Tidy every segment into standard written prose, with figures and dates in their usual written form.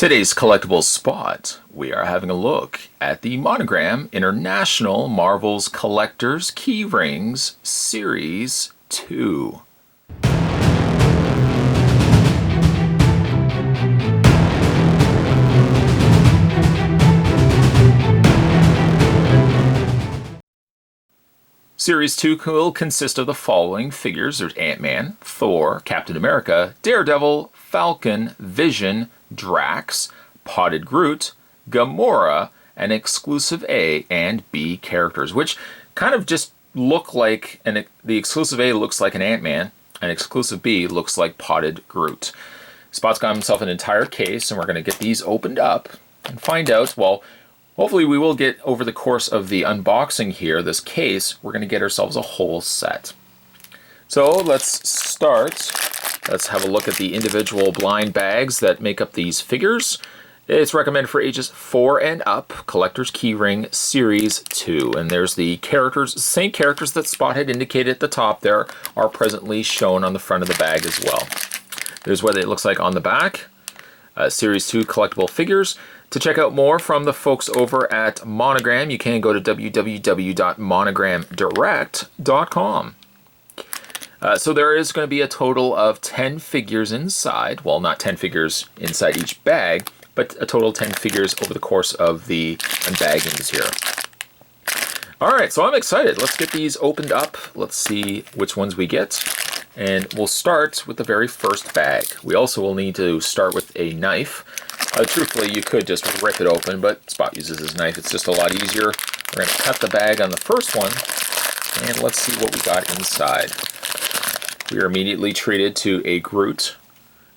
Today's collectible spot, we are having a look at the Monogram International Marvel's Collectors Keyrings Series 2. Series 2 will consist of the following figures. There's Ant-Man, Thor, Captain America, Daredevil, Falcon, Vision, Drax, Potted Groot, Gamora, and exclusive A and B characters, which kind of just look like, the exclusive A looks like an Ant-Man, and exclusive B looks like Potted Groot. Spot's got himself an entire case, and we're going to get these opened up and find out, well, hopefully we will get, over the course of the unboxing here, this case, we're going to get ourselves a whole set. So let's start. Let's have a look at the individual blind bags that make up these figures. It's recommended for ages 4 and up, Collector's Keyring Series 2. And there's the characters, same characters that Spot had indicated at the top there are presently shown on the front of the bag as well. There's what it looks like on the back. Series 2 collectible figures. To check out more from the folks over at Monogram, you can go to www.monogramdirect.com. So there is going to be a total of 10 figures inside. Well, not 10 figures inside each bag, but a total of 10 figures over the course of the unbaggings here. All right, so I'm excited. Let's get these opened up. Let's see which ones we get. And we'll start with the very first bag. We also will need to start with a knife. Truthfully, you could just rip it open, but Spot uses his knife. It's just a lot easier. We're going to cut the bag on the first one, and let's see what we got inside. We are immediately treated to a Groot,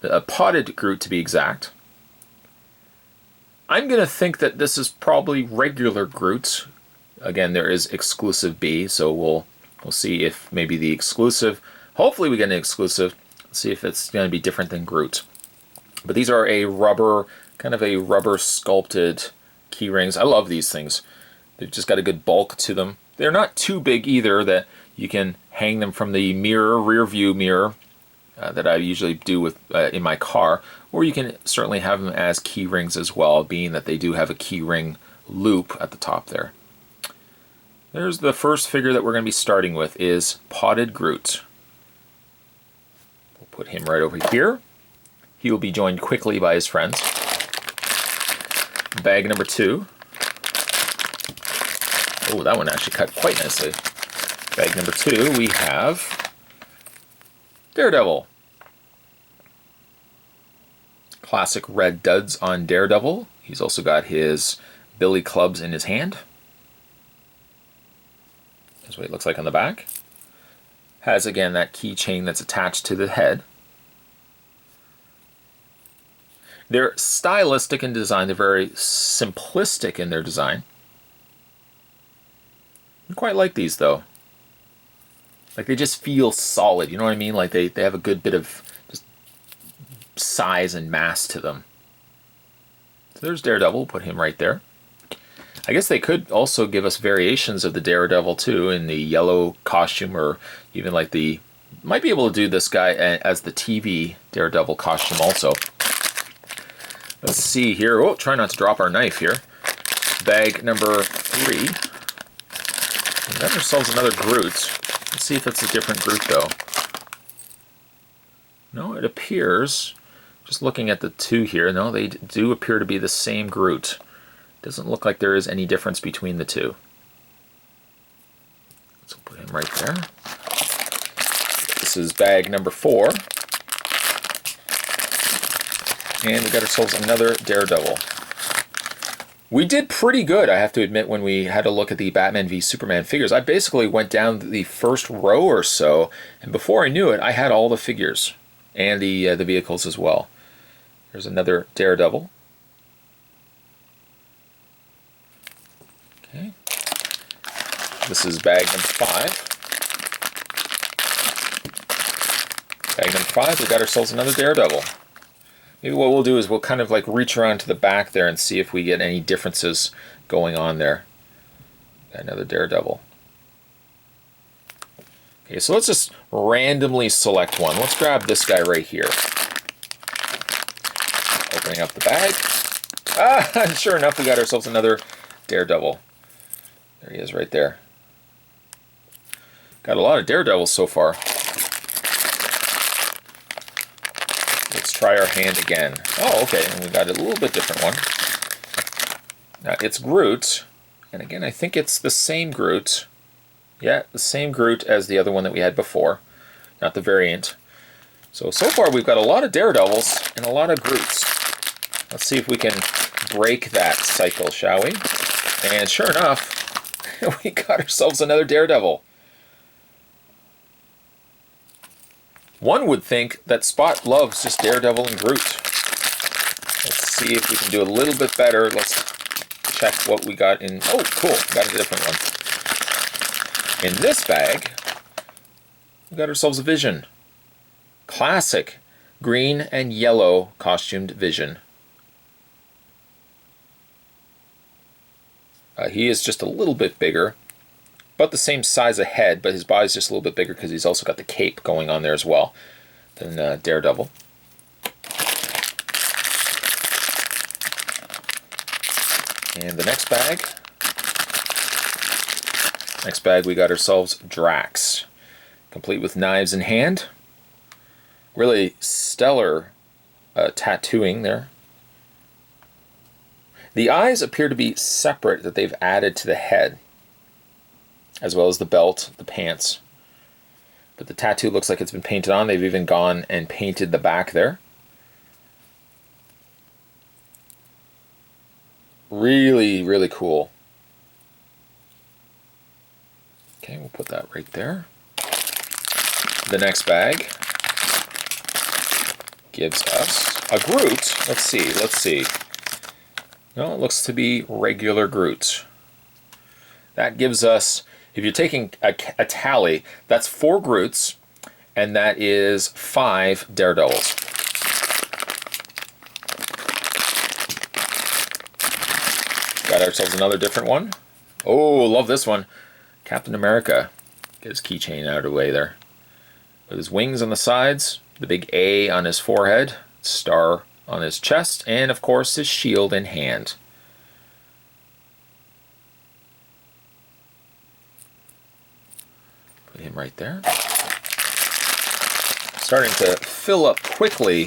a potted Groot to be exact. I'm going to think that this is probably regular Groot. Again, there is exclusive B, so we'll see if maybe the exclusive, hopefully we get an exclusive. Let's see if it's going to be different than Groot. But these are a rubber, kind of a rubber sculpted key rings. I love these things. They've just got a good bulk to them. They're not too big either that you can hang them from the mirror, rear view mirror that I usually do with in my car, or you can certainly have them as key rings as well, being that they do have a key ring loop at the top there. There's the first figure that we're going to be starting with is Potted Groot. We'll put him right over here. He will be joined quickly by his friends. Bag number 2. Oh, that one actually cut quite nicely. Bag number 2, we have Daredevil. Classic red duds on Daredevil. He's also got his billy clubs in his hand. That's what it looks like on the back. Has, again, that keychain that's attached to the head. They're stylistic in design. They're very simplistic in their design. I quite like these, though. Like, they just feel solid, you know what I mean? Like, they have a good bit of just size and mass to them. So there's Daredevil. Put him right there. I guess they could also give us variations of the Daredevil, too, in the yellow costume, or even like the... Might be able to do this guy as the TV Daredevil costume also. Let's see here. Oh, try not to drop our knife here. Bag number 3. We got ourselves another Groot. Let's see if it's a different Groot, though. No, it appears, just looking at the two here, no, they do appear to be the same Groot. Doesn't look like there is any difference between the two. Let's put him right there. This is bag number 4. And we got ourselves another Daredevil. We did pretty good, I have to admit, when we had a look at the Batman v Superman figures. I basically went down the first row or so, and before I knew it, I had all the figures and the vehicles as well. There's another Daredevil. Okay. This is bag number 5. Bag number 5, we got ourselves another Daredevil. Maybe what we'll do is we'll kind of like reach around to the back there and see if we get any differences going on there. Got another Daredevil. Okay, so let's just randomly select one. Let's grab this guy right here. Opening up the bag. Ah, sure enough, we got ourselves another Daredevil. There he is right there. Got a lot of Daredevils so far. Let's try our hand again. Oh, okay, and we got a little bit different one. Now, it's Groot, and again, I think it's the same Groot. Yeah, the same Groot as the other one that we had before, not the variant. So far we've got a lot of Daredevils and a lot of Groots. Let's see if we can break that cycle, shall we? And sure enough, we got ourselves another Daredevil. One would think that Spot loves just Daredevil and Groot. Let's see if we can do a little bit better. Let's check what we got in. Oh, cool. Got a different one. In this bag, we got ourselves a Vision. Classic green and yellow costumed Vision. He is just a little bit bigger, about the same size of head, but his body's just a little bit bigger because he's also got the cape going on there as well than Daredevil. And the next bag. Next bag, we got ourselves Drax, complete with knives in hand. Really stellar tattooing there. The eyes appear to be separate that they've added to the head, as well as the belt, the pants. But the tattoo looks like it's been painted on. They've even gone and painted the back there. Really, really cool. Okay, we'll put that right there. The next bag gives us a Groot. Let's see. No, it looks to be regular Groot. That gives us, if you're taking a tally, that's 4 Groots, and that is 5 Daredevils. Got ourselves another different one. Oh, love this one. Captain America. Get his keychain out of the way there. With his wings on the sides, the big A on his forehead, star on his chest, and of course his shield in hand. Put him right there. Starting to fill up quickly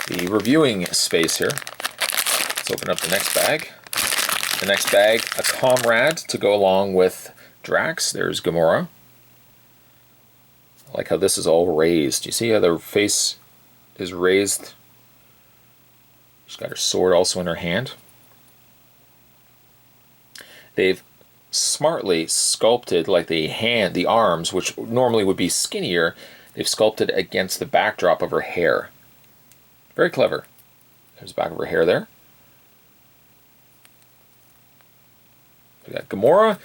the reviewing space here. Let's open up the next bag. The next bag, a comrade to go along with Drax. There's Gamora. I like how this is all raised. You see how the face is raised? She's got her sword also in her hand. They've smartly sculpted like the arms, which normally would be skinnier, they've sculpted against the backdrop of her hair. Very clever. There's the back of her hair there. We got Gamora.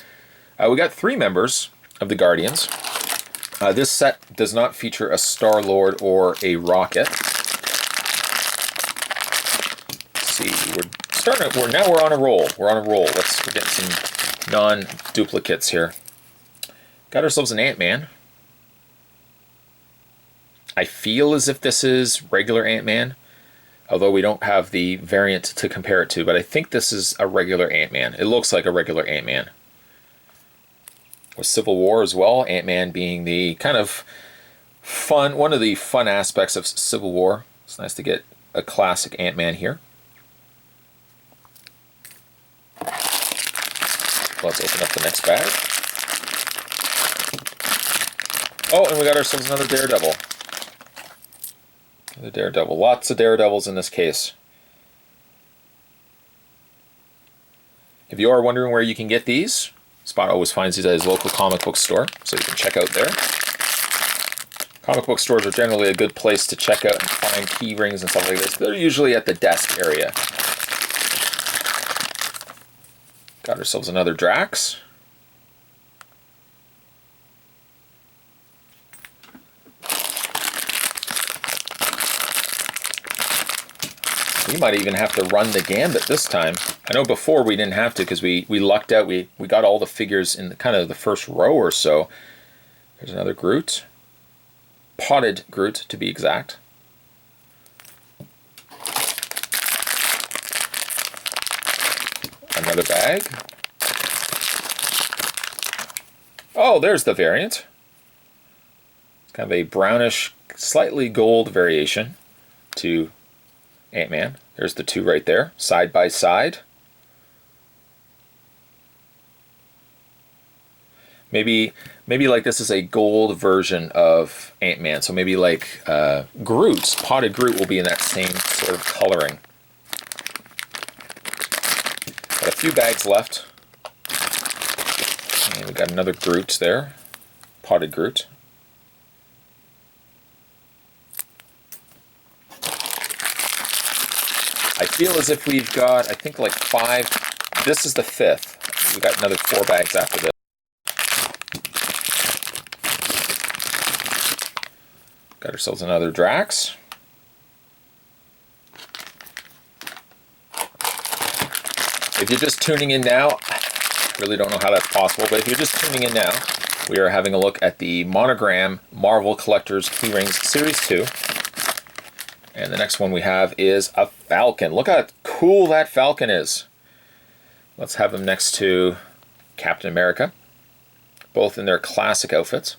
We got 3 members of the Guardians. This set does not feature a Star-Lord or a Rocket. Let's see, now we're on a roll. We're get some non-duplicates here. Got ourselves an Ant-Man. I feel as if this is regular Ant-Man, although we don't have the variant to compare it to, but I think this is a regular Ant-Man. It looks like a regular Ant-Man. With Civil War as well, Ant-Man being the kind of fun, one of the fun aspects of Civil War. It's nice to get a classic Ant-Man here. Let's open up the next bag. Oh, and we got ourselves another Daredevil. The Daredevil. Lots of Daredevils in this case. If you are wondering where you can get these, Spot always finds these at his local comic book store, so you can check out there. Comic book stores are generally a good place to check out and find key rings and stuff like this. They're usually at the desk area. Got ourselves another Drax. We might even have to run the gambit this time. I know before we didn't have to because we lucked out. We got all the figures in kind of the first row or so. There's another Groot. Potted Groot, to be exact. Another bag. Oh, there's the variant. It's kind of a brownish, slightly gold variation to Ant-Man. There's the two right there, side by side. Maybe like this is a gold version of Ant-Man. So maybe like Groot, Potted Groot will be in that same sort of coloring. Got a few bags left. And we got another Groot there. Potted Groot. I feel as if we've got, I think like 5. This is the 5th. We got another 4 bags after this. Got ourselves another Drax. If you're just tuning in now, I really don't know how that's possible, but if you're just tuning in now, we are having a look at the Monogram Marvel Collectors Keyrings Series 2. And the next one we have is a Falcon. Look how cool that Falcon is. Let's have them next to Captain America, both in their classic outfits.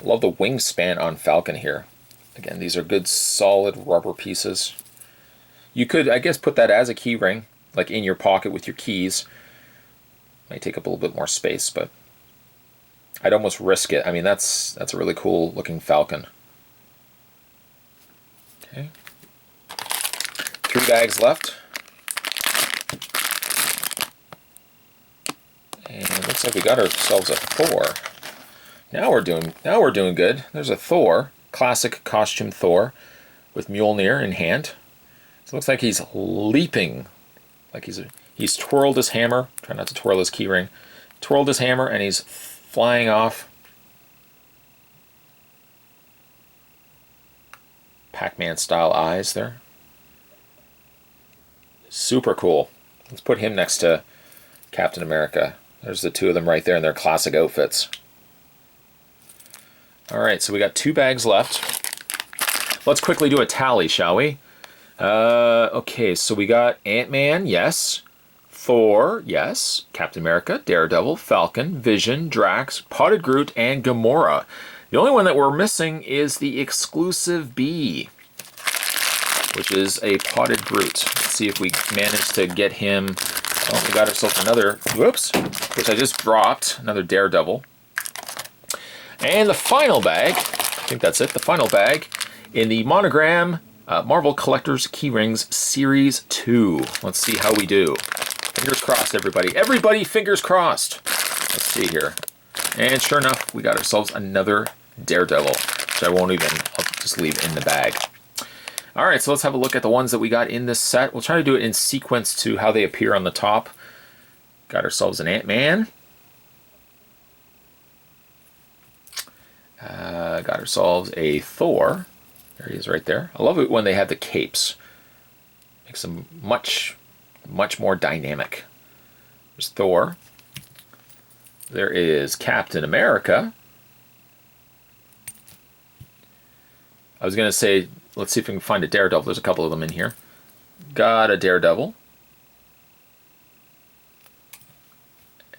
Love the wingspan on Falcon here. Again, these are good solid rubber pieces. You could, I guess, put that as a key ring, like in your pocket with your keys. Might take up a little bit more space, but I'd almost risk it. I mean, that's a really cool looking Falcon. Okay. 3 bags left. And it looks like we got ourselves a Thor. Now we're doing good. There's a Thor, classic costume Thor, with Mjolnir in hand. So it looks like he's leaping, like he's twirled his hammer. Try not to twirl his keyring. Twirled his hammer and he's flying off. Pac-Man style eyes there. Super cool. Let's put him next to Captain America. There's the two of them right there in their classic outfits. Alright, so we got 2 bags left. Let's quickly do a tally, shall we? Okay, so we got Ant-Man, yes. Thor, yes. Captain America, Daredevil, Falcon, Vision, Drax, Potted Groot, and Gamora. The only one that we're missing is the exclusive B, which is a Potted Groot. Let's see if we manage to get him. Oh, we got ourselves another, whoops, which I just dropped, another Daredevil. And the final bag, I think that's it, the final bag in the Monogram Marvel Collectors Keyrings Series 2. Let's see how we do. Fingers crossed, everybody. Everybody, fingers crossed. Let's see here. And sure enough, we got ourselves another Daredevil, which I'll just leave in the bag. All right, so let's have a look at the ones that we got in this set. We'll try to do it in sequence to how they appear on the top. Got ourselves an Ant-Man. Got ourselves a Thor. There he is right there. I love it when they have the capes. Makes them much more dynamic. There's Thor. There is Captain America. I was going to say, let's see if we can find a Daredevil. There's a couple of them in here. Got a Daredevil.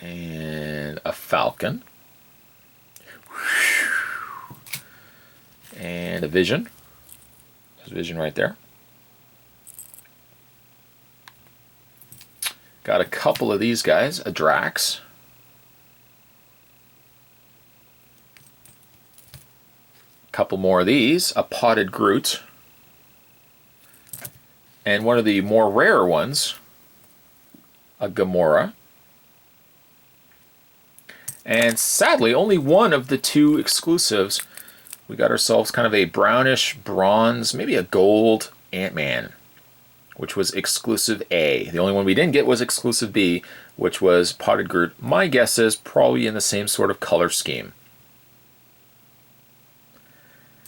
And a Falcon. And a Vision. There's Vision right there. Got a couple of these guys. A Drax. Couple more of these. A Potted Groot. And one of the more rare ones, a Gamora. And sadly, only one of the 2 exclusives. We got ourselves kind of a brownish bronze, maybe a gold Ant-Man, which was exclusive A. The only one we didn't get was exclusive B, which was Potted Groot. My guess is probably in the same sort of color scheme.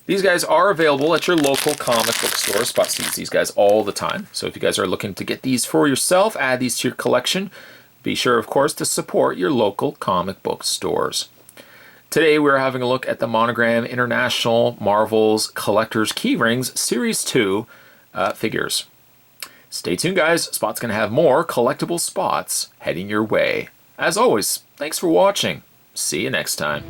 These guys are available at your local comic book store. Spot sees these guys all the time. So if you guys are looking to get these for yourself, add these to your collection. Be sure, of course, to support your local comic book stores. Today we're having a look at the Monogram International Marvel's Collectors Keyrings Series 2 figures. Stay tuned, guys. Spot's going to have more collectible spots heading your way. As always, thanks for watching. See you next time.